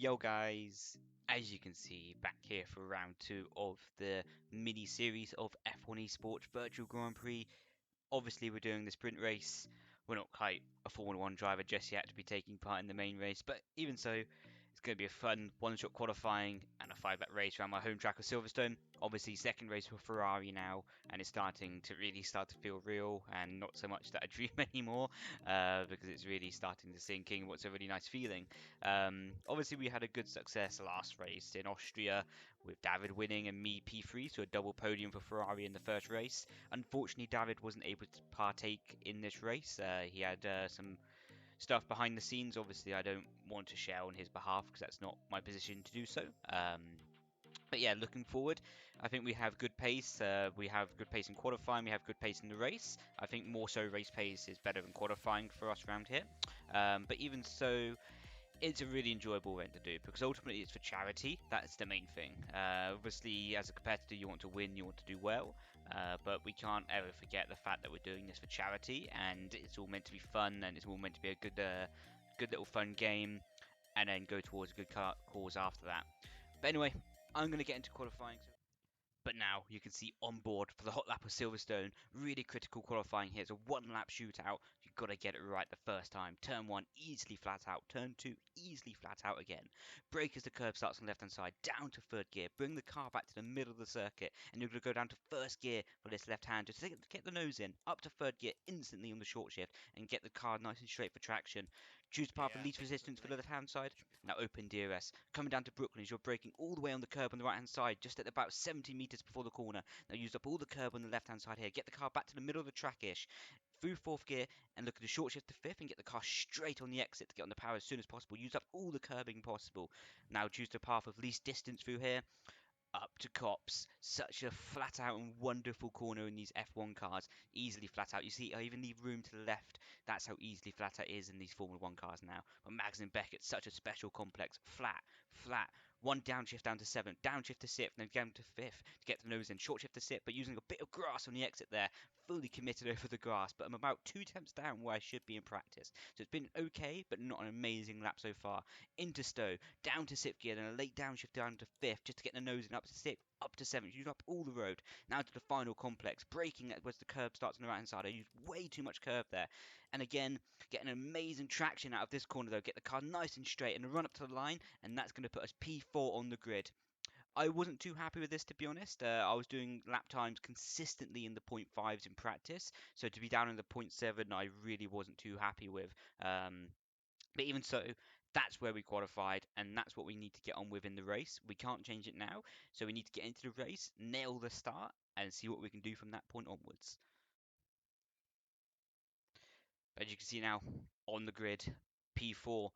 Yo guys, as you can see, back here for round 2 of the mini series of F1 Esports Virtual Grand Prix. Obviously we're doing the sprint race. We're not quite a Formula 1 driver just yet to be taking part in the main race, but even so, it's going to be a fun one-shot qualifying and a 5-lap race around my home track of Silverstone. Obviously second race for Ferrari now, and it's starting to feel real and not so much that a dream anymore, because it's really starting to sink in. What's a really nice feeling. Obviously we had a good success last race in Austria with David winning and me P3, so a double podium for Ferrari in the first race. Unfortunately, David wasn't able to partake in this race. He had some stuff behind the scenes. Obviously, I don't want to share on his behalf because that's not my position to do so. But yeah, looking forward, I think we have good pace. We have good pace in qualifying. We have good pace in the race. I think more so race pace is better than qualifying for us around here. But even so, it's a really enjoyable event to do because ultimately it's for charity. That's the main thing. Obviously, as a competitor, you want to win, you want to do well, but we can't ever forget the fact that we're doing this for charity, and it's all meant to be fun, and it's all meant to be a good little fun game, and then go towards a good cause after that. But anyway, I'm going to get into qualifying. But now you can see on board for the hot lap of Silverstone. Really critical qualifying here. It's a 1-lap shootout. You've got to get it right the first time. Turn 1 easily flat out. Turn 2 easily flat out again. Brake as the curb starts on the left hand side. Down to third gear. Bring the car back to the middle of the circuit. And you're going to go down to first gear for this left hand. Just get the nose in. Up to third gear instantly on the short shift. And get the car nice and straight for traction. Choose the path of least resistance for the left hand side. Now open DRS. Coming down to Brooklyn as you're braking all the way on the curb on the right hand side, just at about 70 metres before the corner. Now use up all the curb on the left hand side here. Get the car back to the middle of the track-ish. Through fourth gear and look at the short shift to fifth and get the car straight on the exit to get on the power as soon as possible. Use up all the curbing possible. Now choose the path of least distance through here. Up to Cops. Such a flat out and wonderful corner in these F1 cars. Easily flat out. You see, I even leave room to the left. That's how easily flat out is in these Formula 1 cars now. But Mags and Beckett, such a special complex. Flat, flat. One downshift down to 7th, downshift to 6th, then down to 5th to get the nose in. Short shift to 6th, but using a bit of grass on the exit there. Fully committed over the grass, but I'm about 2 tenths down where I should be in practice. So it's been okay, but not an amazing lap so far. Into Stowe, down to 6th gear, then a late downshift down to 5th, just to get the nose in up to 6th, up to 7th. Use up all the road. Now to the final complex, braking as the curb starts on the right hand side. I used way too much curve there. And again, get an amazing traction out of this corner though. Get the car nice and straight and run up to the line, and that's going to put us P4 on the grid. I wasn't too happy with this, to be honest. I was doing lap times consistently in the 0.5s in practice, so to be down in the 0.7 I really wasn't too happy with. But even so, that's where we qualified, and that's what we need to get on with in the race. We can't change it now, so we need to get into the race, nail the start, and see what we can do from that point onwards. As you can see now, on the grid, P4.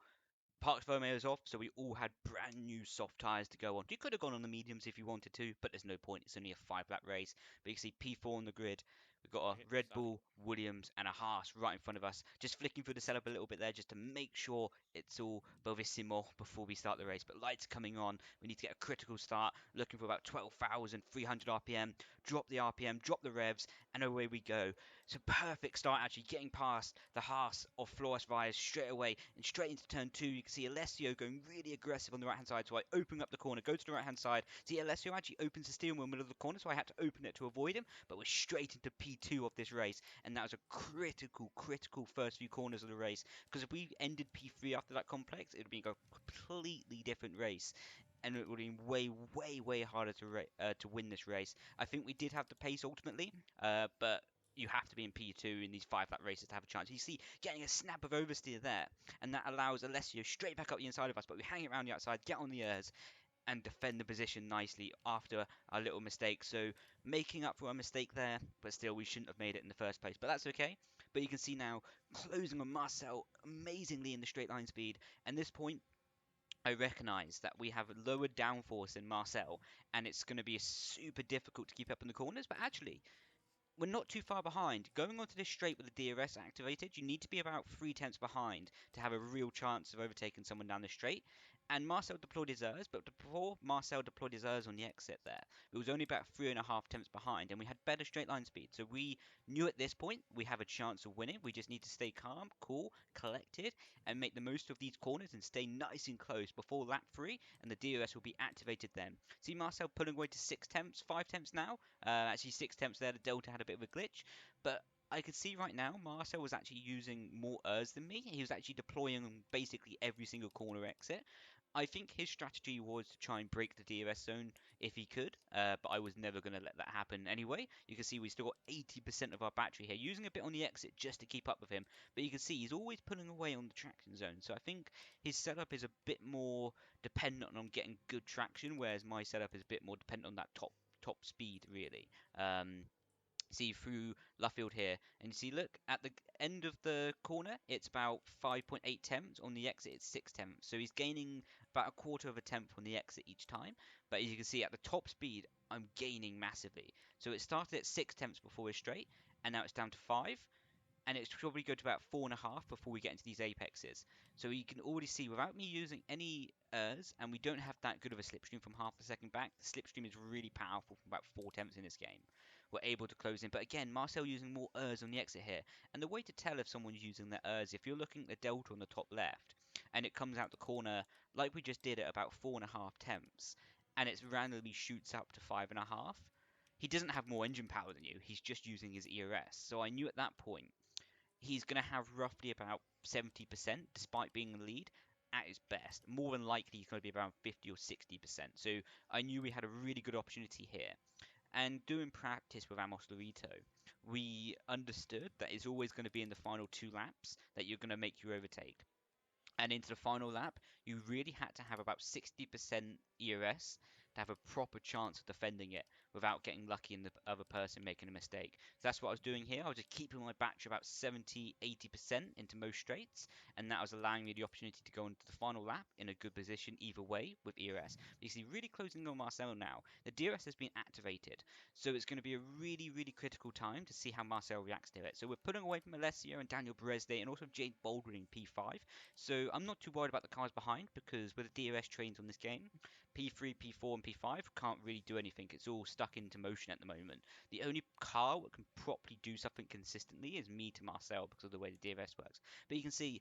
Parked Romeo's off, so we all had brand new soft tyres to go on. You could have gone on the mediums if you wanted to, but there's no point. It's only a 5-lap race. But you can see P4 on the grid. We've got a Red Bull, Williams, and a Haas right in front of us. Just flicking through the setup a little bit there just to make sure it's all bellissimo before we start the race. But lights coming on. We need to get a critical start. Looking for about 12,300 RPM. Drop the RPM, drop the revs, and away we go. So perfect start actually, getting past the Haas of Flores Rise straight away and straight into turn 2. You can see Alessio going really aggressive on the right hand side, so I open up the corner, go to the right hand side. See, Alessio actually opens the steering wheel in the middle of the corner, so I had to open it to avoid him, but we're straight into P2 of this race, and that was a critical first few corners of the race, because if we ended P3 after that complex, it would be a completely different race. And it would have been way harder to win this race. I think we did have the pace ultimately, but you have to be in P2 in these 5-lap races to have a chance. You see, getting a snap of oversteer there, and that allows Alessio straight back up the inside of us, but we hang it around the outside, get on the airs, and defend the position nicely after our little mistake. So making up for a mistake there, but still we shouldn't have made it in the first place. But that's okay. But you can see now, closing on Marcel amazingly in the straight line speed. And this point, I recognise that we have lower downforce in Marcel, and it's going to be super difficult to keep up in the corners, but actually, we're not too far behind. Going onto this straight with the DRS activated, you need to be about 3 tenths behind to have a real chance of overtaking someone down the straight. And Marcel deployed his errs, but before Marcel deployed his errs on the exit there, it was only about 3.5 tenths behind, and we had better straight line speed. So we knew at this point we have a chance of winning. We just need to stay calm, cool, collected, and make the most of these corners and stay nice and close before lap 3, and the DRS will be activated then. See Marcel pulling away to 6 tenths, 5 tenths now. Actually 6 tenths there, the Delta had a bit of a glitch, but I could see right now Marcel was actually using more errs than me. He was actually deploying basically every single corner exit. I think his strategy was to try and break the DRS zone if he could, but I was never going to let that happen anyway. You can see we still got 80% of our battery here, using a bit on the exit just to keep up with him. But you can see he's always pulling away on the traction zone. So I think his setup is a bit more dependent on getting good traction, whereas my setup is a bit more dependent on that top speed, really. See through Luffield here, and you see, look, at the end of the corner, it's about 5.8 tenths. On the exit, it's 6 tenths. So he's gaining about a quarter of a tenth on the exit each time. But as you can see, at the top speed, I'm gaining massively. So it started at 6 tenths before we're straight, and now it's down to 5. And it's probably go to about 4.5 before we get into these apexes. So you can already see, without me using any errs, and we don't have that good of a slipstream from half a second back, the slipstream is really powerful from about 4 tenths in this game. We're able to close in. But again, Marcel using more errs on the exit here. And the way to tell if someone's using their errs, if you're looking at the delta on the top left, and it comes out the corner like we just did at about 4.5 tenths, and it randomly shoots up to 5.5, he doesn't have more engine power than you. He's just using his ERS. So I knew at that point he's going to have roughly about 70%, despite being in the lead, at his best. More than likely, he's going to be around 50 or 60%. So I knew we had a really good opportunity here. And doing practice with Amos Lorito, we understood that it's always going to be in the final 2 laps that you're going to make your overtake. And into the final lap, you really had to have about 60% ERS to have a proper chance of defending it without getting lucky and the other person making a mistake. So that's what I was doing here. I was just keeping my battery about 70-80% into most straights, and that was allowing me the opportunity to go into the final lap in a good position either way with ERS. But you see, really closing on Marcel now. The DRS has been activated, so it's going to be a really, really critical time to see how Marcel reacts to it. So we're pulling away from Alessio and Daniel Bresde and also Jade Baldwin in P5. So I'm not too worried about the cars behind, because with the DRS trains on this game, P3, P4 and P5 can't really do anything. It's all stuck into motion at the moment. The only car that can properly do something consistently is me to Marcel, because of the way the DRS works. But you can see,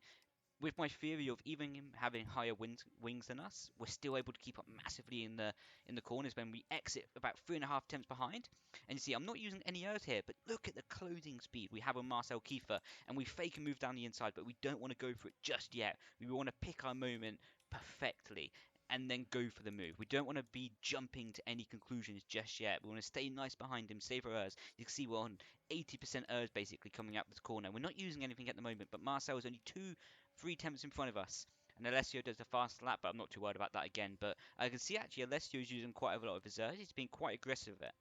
with my theory of even him having higher wings than us, we're still able to keep up massively in the corners when we exit about 3.5 tenths behind. And you see, I'm not using any errors here, but look at the closing speed we have on Marcel Kiefer, and we fake and move down the inside, but we don't want to go for it just yet. We want to pick our moment perfectly and then go for the move. We don't want to be jumping to any conclusions just yet. We want to stay nice behind him, save our errs. You can see we're on 80% errs basically coming out this corner. We're not using anything at the moment, but Marcel is only 3 tenths in front of us. And Alessio does the fast lap, but I'm not too worried about that again. But I can see actually Alessio is using quite a lot of his errs. He's been quite aggressive with it.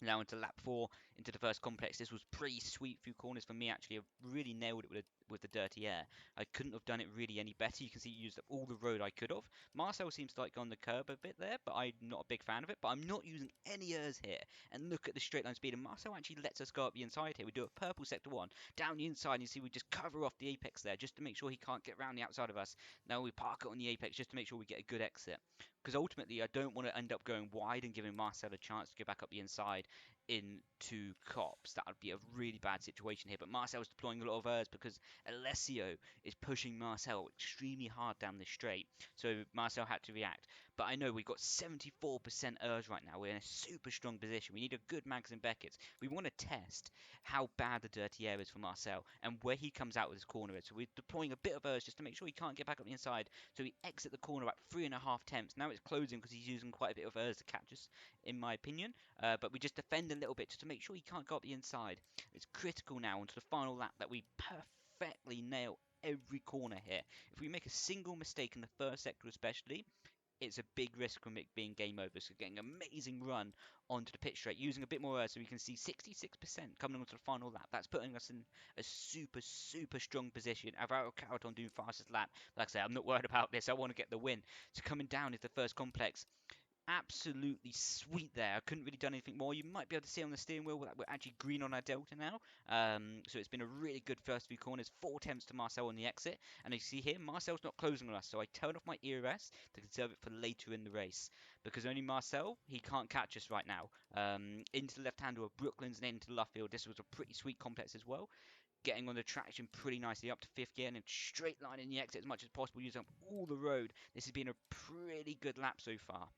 Now into lap 4, into the first complex. This was pretty sweet few corners for me, actually. I really nailed it with the dirty air. I couldn't have done it really any better. You can see he used up all the road I could have. Marcel seems to like on the curb a bit there, but I'm not a big fan of it. But I'm not using any errs here. And look at the straight line speed. And Marcel actually lets us go up the inside here. We do a purple sector 1 down the inside. And you see we just cover off the apex there just to make sure he can't get around the outside of us. Now we park it on the apex just to make sure we get a good exit. Because ultimately I don't want to end up going wide and giving Marcel a chance to go back up the inside into cops. That would be a really bad situation here. But Marcel's deploying a lot of errs because Alessio is pushing Marcel extremely hard down this straight. So Marcel had to react. But I know we've got 74% errs right now. We're in a super strong position. We need a good Mags and Beckett's. We want to test how bad the dirty air is for Marcel and where he comes out with his corner. So we're deploying a bit of errs just to make sure he can't get back up the inside. So we exit the corner about 3.5 tenths. Now it's closing because he's using quite a bit of errs to catch us, in my opinion. But we just defend a little bit just to make sure he can't go up the inside. It's critical now onto the final lap that we perfectly nail every corner here. If we make a single mistake in the first sector especially, it's a big risk from it being game over. So getting an amazing run onto the pit straight, using a bit more air, so we can see 66% coming onto the final lap. That's putting us in a super, super strong position. Alvaro Caraton doing fastest lap. Like I say, I'm not worried about this. I want to get the win. So coming down is the first complex. absolutely sweet there. I couldn't really done anything more. You might be able to see on the steering wheel that we're actually green on our delta now. So it's been a really good first few corners. 4 tenths to Marcel on the exit. And you see here, Marcel's not closing on us. So I turned off my ERS to conserve it for later in the race. Because only Marcel, he can't catch us right now. Into the left hand of Brooklands and into the left field. This was a pretty sweet complex as well. Getting on the traction pretty nicely up to 5th gear and straight line in the exit as much as possible, using up all the road. This has been a pretty good lap so far.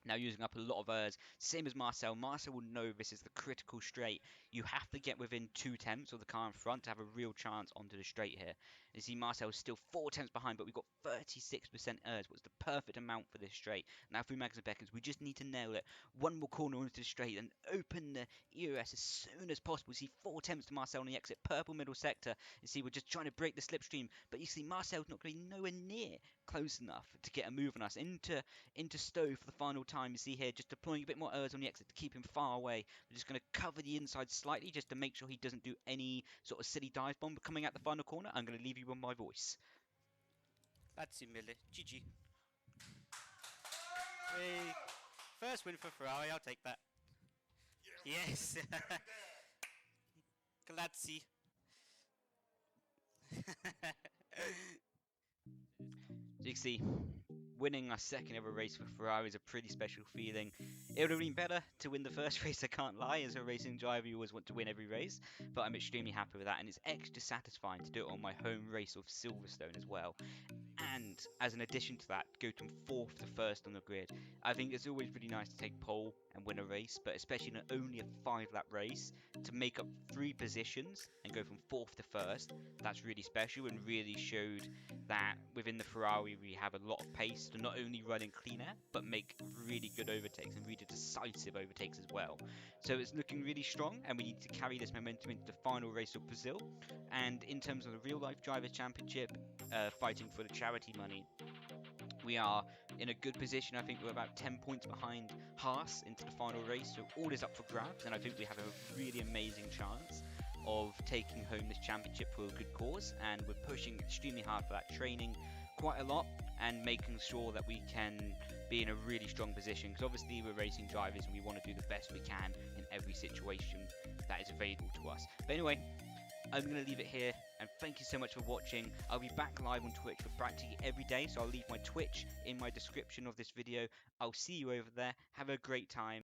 Now using up a lot of errs, same as Marcel. Marcel will know this is the critical straight. You have to get within 2 tenths of the car in front to have a real chance onto the straight here. You see Marcel is still 4 tenths behind, but we've got 36% errs, what's the perfect amount for this straight. Now through Magnus and Beckens, we just need to nail it. One more corner onto the straight and open the EOS as soon as possible. You see 4 tenths to Marcel on the exit, purple middle sector. You see we're just trying to break the slipstream, but you see Marcel's not going to be nowhere near close enough to get a move on us into Stowe for the final time. You see here just deploying a bit more errs on the exit to keep him far away. We're just going to cover the inside slightly just to make sure he doesn't do any sort of silly dive bomb. But coming out the final corner, I'm going to leave you with my voice. Grazie mille. GG. Hey. First win for Ferrari, I'll take that. Yes. Grazie. So you can see, winning our second ever race for Ferrari is a pretty special feeling. It would have been better to win the first race, I can't lie. As a racing driver, you always want to win every race, but I'm extremely happy with that, and it's extra satisfying to do it on my home race of Silverstone as well. And as an addition to that, go from 4th to 1st on the grid. I think it's always really nice to take pole and win a race, but especially in only a 5-lap race, to make up 3 positions and go from 4th to 1st, that's really special and really showed that within the Ferrari we have a lot of pace to not only run in clean air, but make really good overtakes and really decisive overtakes as well. So it's looking really strong, and we need to carry this momentum into the final race of Brazil. And in terms of the real life drivers championship, fighting for the charity money, we are in a good position. I think we're about 10 points behind Haas into the final race, so all is up for grabs, and I think we have a really amazing chance of taking home this championship for a good cause. And we're pushing extremely hard for that, training quite a lot and making sure that we can be in a really strong position, because obviously we're racing drivers and we want to do the best we can in every situation that is available to us. But anyway, I'm going to leave it here, and thank you so much for watching. I'll be back live on Twitch for practically every day, so I'll leave my Twitch in my description of this video. I'll see you over there. Have a great time.